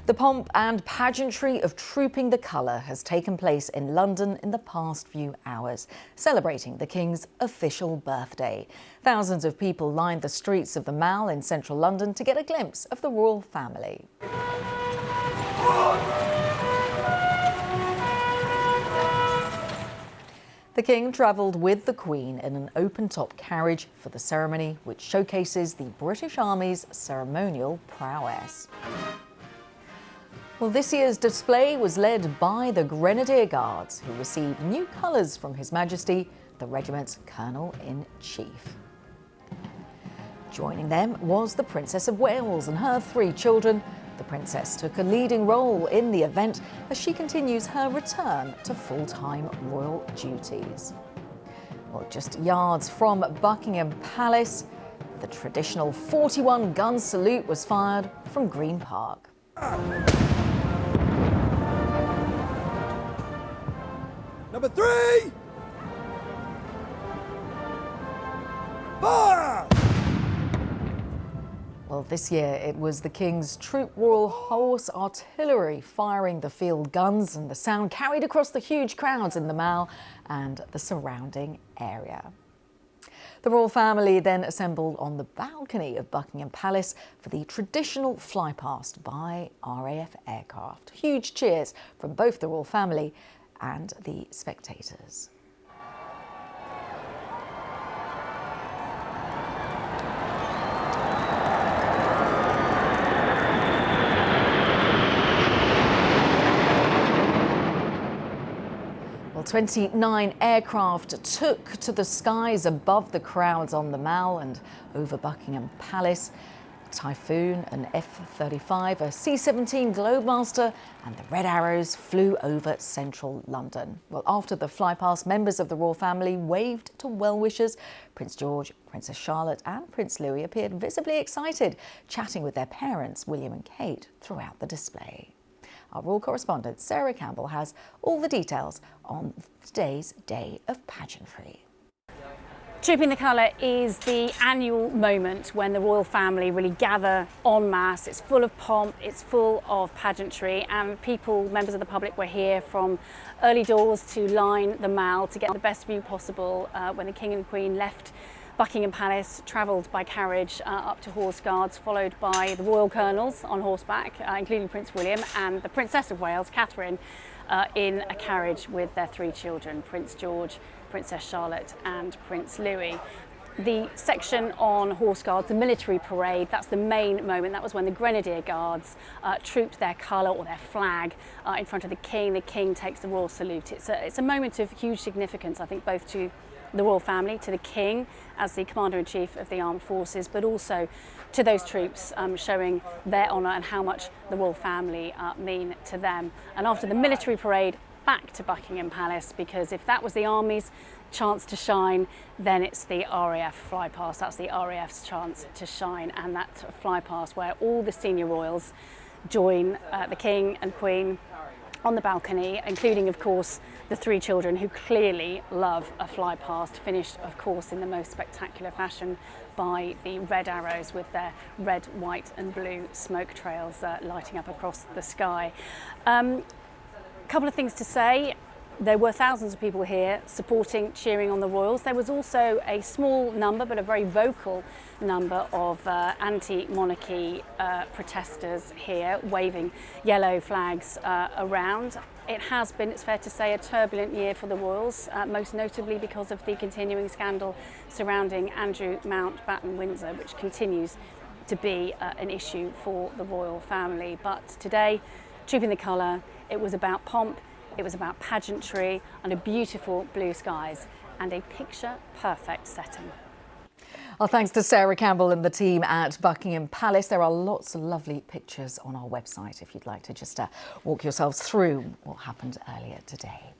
The pomp and pageantry of Trooping the Colour has taken place in London in the past few hours, celebrating the King's official birthday. Thousands of people lined the streets of the Mall in central London to get a glimpse of the royal family. The King travelled with the Queen in an open-top carriage for the ceremony, which showcases the British Army's ceremonial prowess. Well, this year's display was led by the Grenadier Guards, who received new colours from His Majesty, the regiment's Colonel-in-Chief. Joining them was the Princess of Wales and her 3 children. The Princess took a leading role in the event as she continues her return to full-time royal duties. Well, just yards from Buckingham Palace, the traditional 41-gun salute was fired from Green Park. Number 3! Fire! Well, this year it was the King's Troop Royal Horse Artillery firing the field guns, and the sound carried across the huge crowds in the Mall and the surrounding area. The royal family then assembled on the balcony of Buckingham Palace for the traditional flypast by RAF aircraft. Huge cheers from both the royal family and the spectators. Well, 29 aircraft took to the skies above the crowds on the Mall and over Buckingham Palace. Typhoon, an F-35, a C-17 Globemaster and the Red Arrows flew over central London. Well, after the flypast, members of the royal family waved to well-wishers. Prince George, Princess Charlotte and Prince Louis appeared visibly excited, chatting with their parents, William and Kate, throughout the display. Our royal correspondent, Sarah Campbell, has all the details on today's day of pageantry. Trooping the Colour is the annual moment when the royal family really gather en masse. It's full of pomp, it's full of pageantry, and people, members of the public, were here from early doors to line the Mall to get the best view possible when the King and Queen left Buckingham Palace, travelled by carriage up to Horse Guards, followed by the royal colonels on horseback, including Prince William, and the Princess of Wales, Catherine, in a carriage with their 3 children, Prince George, Princess Charlotte and Prince Louis. The section on Horse Guards, the military parade, that's the main moment. That was when the Grenadier Guards trooped their colour or their flag in front of the King. The King takes the royal salute. It's a moment of huge significance, I think, both to the royal family, to the King as the Commander-in-Chief of the Armed Forces, but also to those troops, showing their honour and how much the royal family mean to them. And after the military parade, back to Buckingham Palace, because if that was the Army's chance to shine, then it's the RAF flypast. That's the RAF's chance to shine, and that flypast where all the senior royals join the King and Queen on the balcony, including, of course, the 3 children who clearly love a flypast, finished, of course, in the most spectacular fashion by the Red Arrows with their red, white and blue smoke trails lighting up across the sky. Couple of things to say. There were thousands of people here supporting, cheering on the royals. There was also a small number, but a very vocal number of anti-monarchy protesters here, waving yellow flags around. It has been, it's fair to say, a turbulent year for the royals, most notably because of the continuing scandal surrounding Andrew Mountbatten Windsor, which continues to be an issue for the royal family. But today, Trooping the Colour, it was about pomp, it was about pageantry and a beautiful blue skies and a picture-perfect setting. Well, thanks to Sarah Campbell and the team at Buckingham Palace. There are lots of lovely pictures on our website if you'd like to just walk yourselves through what happened earlier today.